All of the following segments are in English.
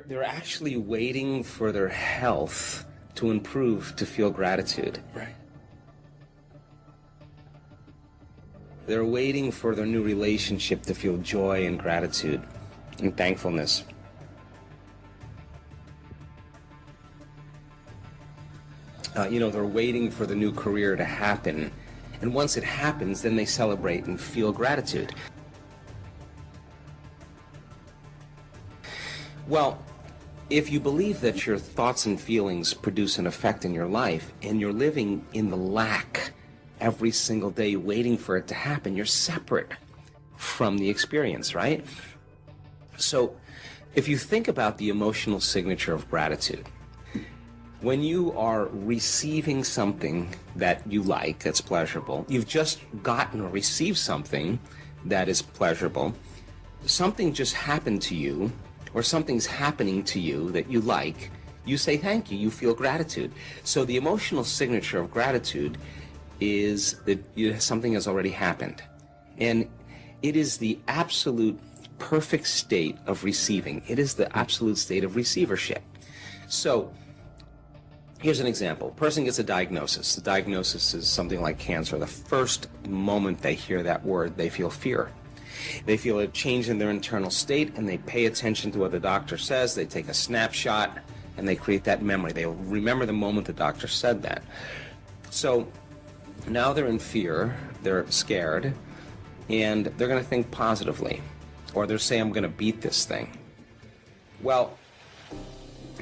They're actually waiting for their health to improve to feel gratitude. Right. They're waiting for their new relationship to feel joy and gratitude and thankfulness. They're waiting for the new career to happen. And once it happens, then they celebrate and feel gratitude. Well, if you believe that your thoughts and feelings produce an effect in your life, and you're living in the lack every single day waiting for it to happen, you're separate from the experience, right? So if you think about the emotional signature of gratitude, when you are receiving something that you like, that's pleasurable, you've just gotten or received something that is pleasurable, something just happened to you, or something's happening to you that you like, you say thank you, you feel gratitude. So the emotional signature of gratitude is that something has already happened. And it is the absolute perfect state of receiving. It is the absolute state of receivership. So here's an example. A person gets a diagnosis. The diagnosis is something like cancer. The first moment they hear that word, they feel fear. They feel a change in their internal state, and they pay attention to what the doctor says. They take a snapshot, and they create that memory. They remember the moment the doctor said that. So now they're in fear, they're scared, and they're going to think positively. Or they'll say, I'm going to beat this thing. Well,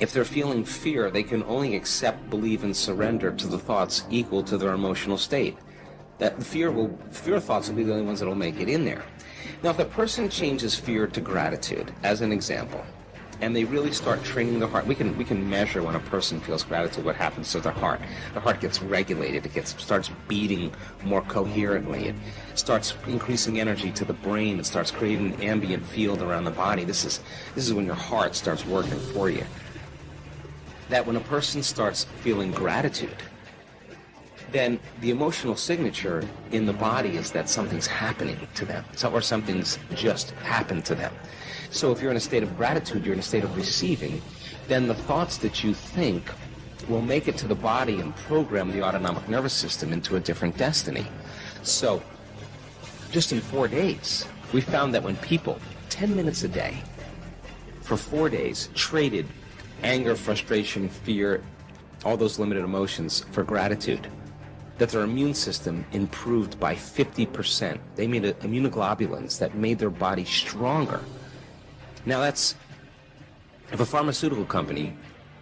if they're feeling fear, they can only accept, believe, and surrender to the thoughts equal to their emotional state. That fear thoughts will be the only ones that will make it in there. Now, if the person changes fear to gratitude, as an example, and they really start training their heart, we can measure when a person feels gratitude, what happens to their heart. The heart gets regulated, starts beating more coherently, it starts increasing energy to the brain, it starts creating an ambient field around the body. This is when your heart starts working for you. That when a person starts feeling gratitude, then the emotional signature in the body is that something's happening to them, or something's just happened to them. So if you're in a state of gratitude, you're in a state of receiving, then the thoughts that you think will make it to the body and program the autonomic nervous system into a different destiny. So just in 4 days, we found that when people, 10 minutes a day, for 4 days, traded anger, frustration, fear, all those limited emotions for gratitude, that their immune system improved by 50%. They made immunoglobulins that made their body stronger. Now that's, if a pharmaceutical company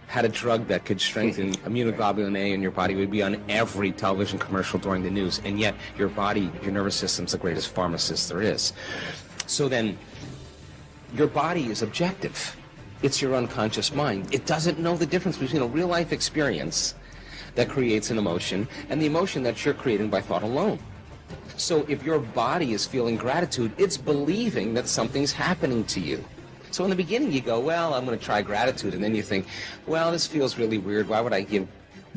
had a drug that could strengthen immunoglobulin A in your body, it would be on every television commercial during the news, and yet your body, your nervous system's the greatest pharmacist there is. So then, your body is objective. It's your unconscious mind. It doesn't know the difference between a real-life experience that creates an emotion and the emotion that you're creating by thought alone. So if your body is feeling gratitude, it's believing that something's happening to you. So in the beginning you go, well, I'm going to try gratitude, and then you think, well, this feels really weird. Why would I give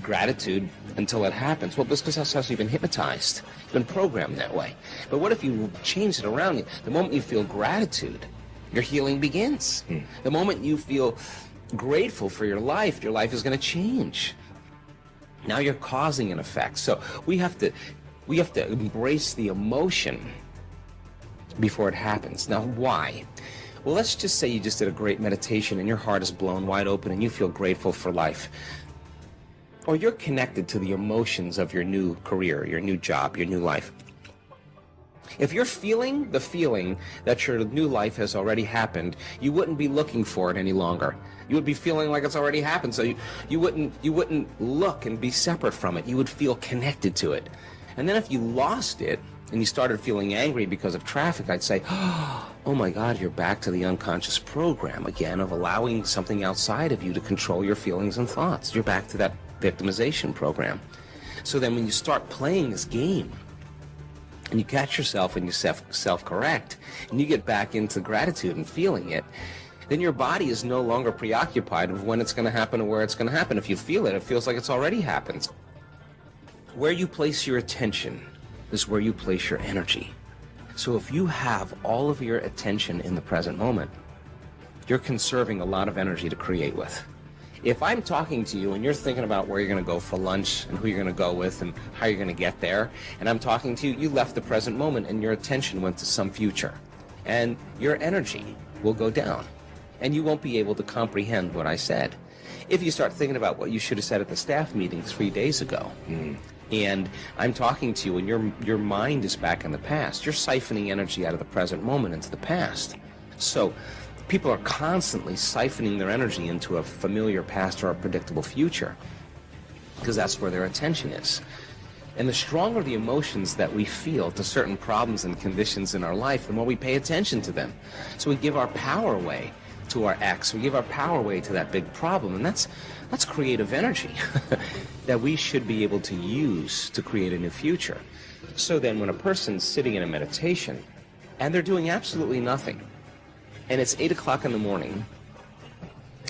gratitude until it happens? Well, because that's how you've been hypnotized. You've been programmed that way. But what if you change it around? The moment you feel gratitude, your healing begins. The moment you feel grateful for your life is going to change. Now you're causing an effect. So we have to embrace the emotion before it happens. Now, why? Well, let's just say you just did a great meditation and your heart is blown wide open and you feel grateful for life. Or you're connected to the emotions of your new career, your new job, your new life. If you're feeling the feeling that your new life has already happened, you wouldn't be looking for it any longer. You would be feeling like it's already happened, so you wouldn't look and be separate from it. You would feel connected to it. And then if you lost it and you started feeling angry because of traffic, I'd say, oh my God, you're back to the unconscious program again of allowing something outside of you to control your feelings and thoughts. You're back to that victimization program. So then when you start playing this game, and you catch yourself and you self-correct, and you get back into gratitude and feeling it, then your body is no longer preoccupied with when it's going to happen or where it's going to happen. If you feel it, it feels like it's already happened. Where you place your attention is where you place your energy. So if you have all of your attention in the present moment, you're conserving a lot of energy to create with. If I'm talking to you and you're thinking about where you're going to go for lunch and who you're going to go with and how you're going to get there, and I'm talking to you, you left the present moment and your attention went to some future. And your energy will go down, and you won't be able to comprehend what I said. If you start thinking about what you should have said at the staff meeting 3 days ago, and I'm talking to you and your mind is back in the past, you're siphoning energy out of the present moment into the past. So people are constantly siphoning their energy into a familiar past or a predictable future because that's where their attention is. And the stronger the emotions that we feel to certain problems and conditions in our life, the more we pay attention to them. So we give our power away to our ex, we give our power away to that big problem, and that's creative energy that we should be able to use to create a new future. So then when a person's sitting in a meditation and they're doing absolutely nothing, and it's 8 o'clock in the morning,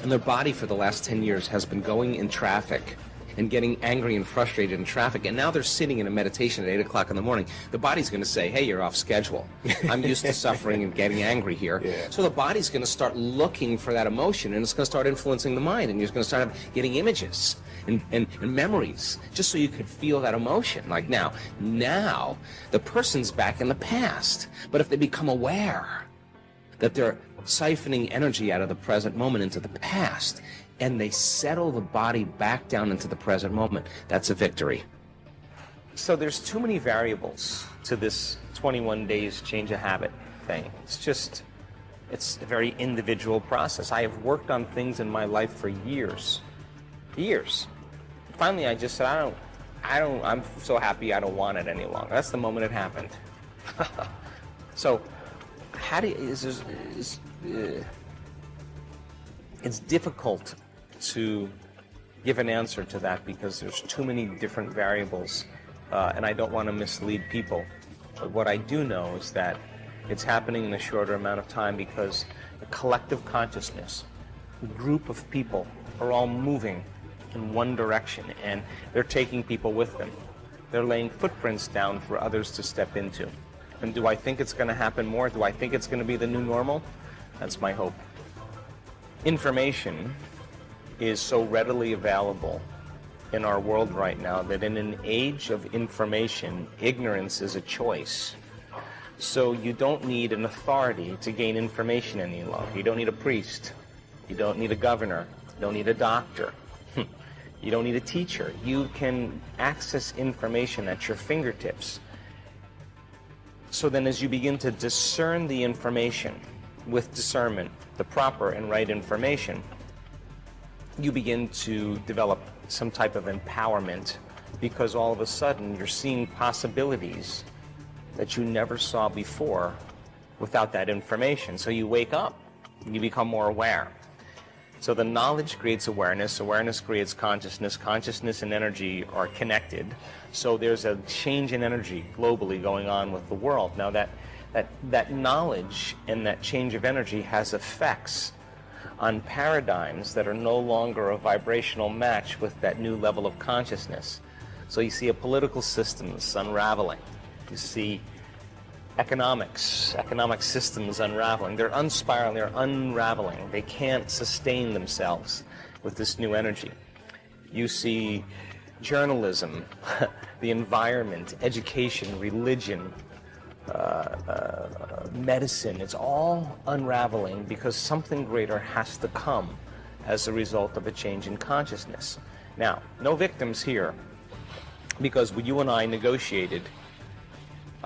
and their body for the last 10 years has been going in traffic and getting angry and frustrated in traffic, and now they're sitting in a meditation at 8 o'clock in the morning, the body's going to say, hey, you're off schedule. I'm used to suffering and getting angry here. Yeah. So the body's going to start looking for that emotion, and it's going to start influencing the mind, and you're going to start getting images and memories, just so you could feel that emotion. Like now the person's back in the past. But if they become aware that they're siphoning energy out of the present moment into the past, and they settle the body back down into the present moment, that's a victory. So there's too many variables to this 21 days change a habit thing. It's a very individual process. I have worked on things in my life for years. Finally, I just said, I'm so happy I don't want it any longer. That's the moment it happened. So, it's difficult to give an answer to that because there's too many different variables, and I don't want to mislead people. But what I do know is that it's happening in a shorter amount of time because the collective consciousness, a group of people, are all moving in one direction, and they're taking people with them. They're laying footprints down for others to step into. And do I think it's going to happen more? Do I think it's going to be the new normal? That's my hope. Information is so readily available in our world right now that in an age of information, ignorance is a choice. So you don't need an authority to gain information any longer. You don't need a priest. You don't need a governor. You don't need a doctor. You don't need a teacher. You can access information at your fingertips. So then as you begin to discern the information with discernment, the proper and right information, you begin to develop some type of empowerment because all of a sudden you're seeing possibilities that you never saw before without that information. So you wake up, you become more aware. So the knowledge creates awareness, awareness creates consciousness, consciousness and energy are connected. So there's a change in energy globally going on with the world. Now that knowledge and that change of energy has effects on paradigms that are no longer a vibrational match with that new level of consciousness. So you see a political system that's unraveling. You see economic systems unraveling. They're unspiraling, they're unraveling. They can't sustain themselves with this new energy. You see journalism, the environment, education, religion, medicine, it's all unraveling because something greater has to come as a result of a change in consciousness. Now, no victims here, because you and I negotiated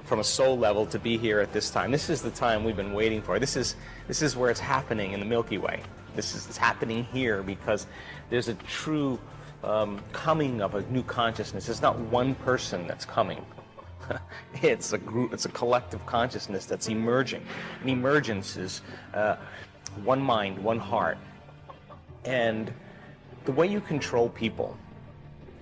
from a soul level to be here at this time. This is the time we've been waiting for. This is where it's happening in the Milky Way. It's happening here because there's a true coming of a new consciousness. It's not one person that's coming. It's a group, it's a collective consciousness that's emerging. And emergence is one mind, one heart. And the way you control people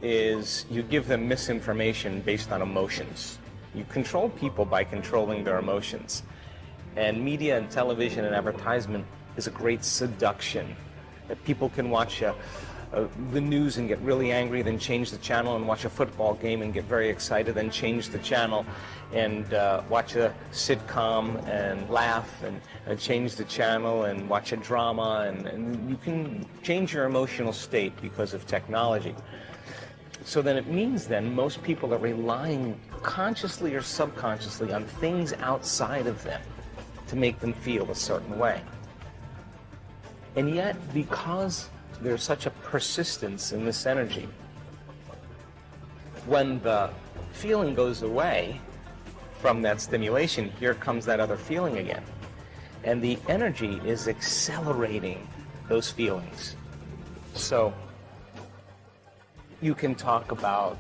is you give them misinformation based on emotions. You control people by controlling their emotions. And media and television and advertisement is a great seduction. That people can watch the news and get really angry, then change the channel and watch a football game and get very excited, then change the channel and watch a sitcom and laugh, and change the channel and watch a drama, and you can change your emotional state because of technology. So then it means then most people are relying consciously or subconsciously on things outside of them to make them feel a certain way. And yet, because there's such a persistence in this energy, when the feeling goes away from that stimulation, here comes that other feeling again. And the energy is accelerating those feelings. So you can talk about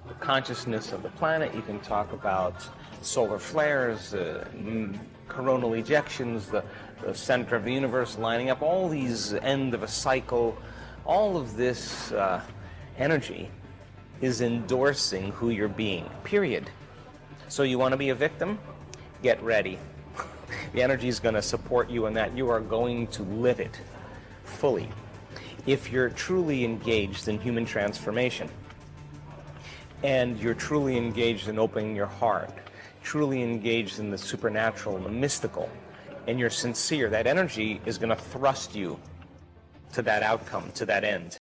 the consciousness of the planet, you can talk about solar flares, coronal ejections, the center of the universe lining up, all these end of a cycle, all of this energy is endorsing who you're being, period. So you want to be a victim? Get ready. The energy is going to support you in that. You are going to live it fully. If you're truly engaged in human transformation, and you're truly engaged in opening your heart, truly engaged in the supernatural and the mystical, and you're sincere, that energy is going to thrust you to that outcome, to that end.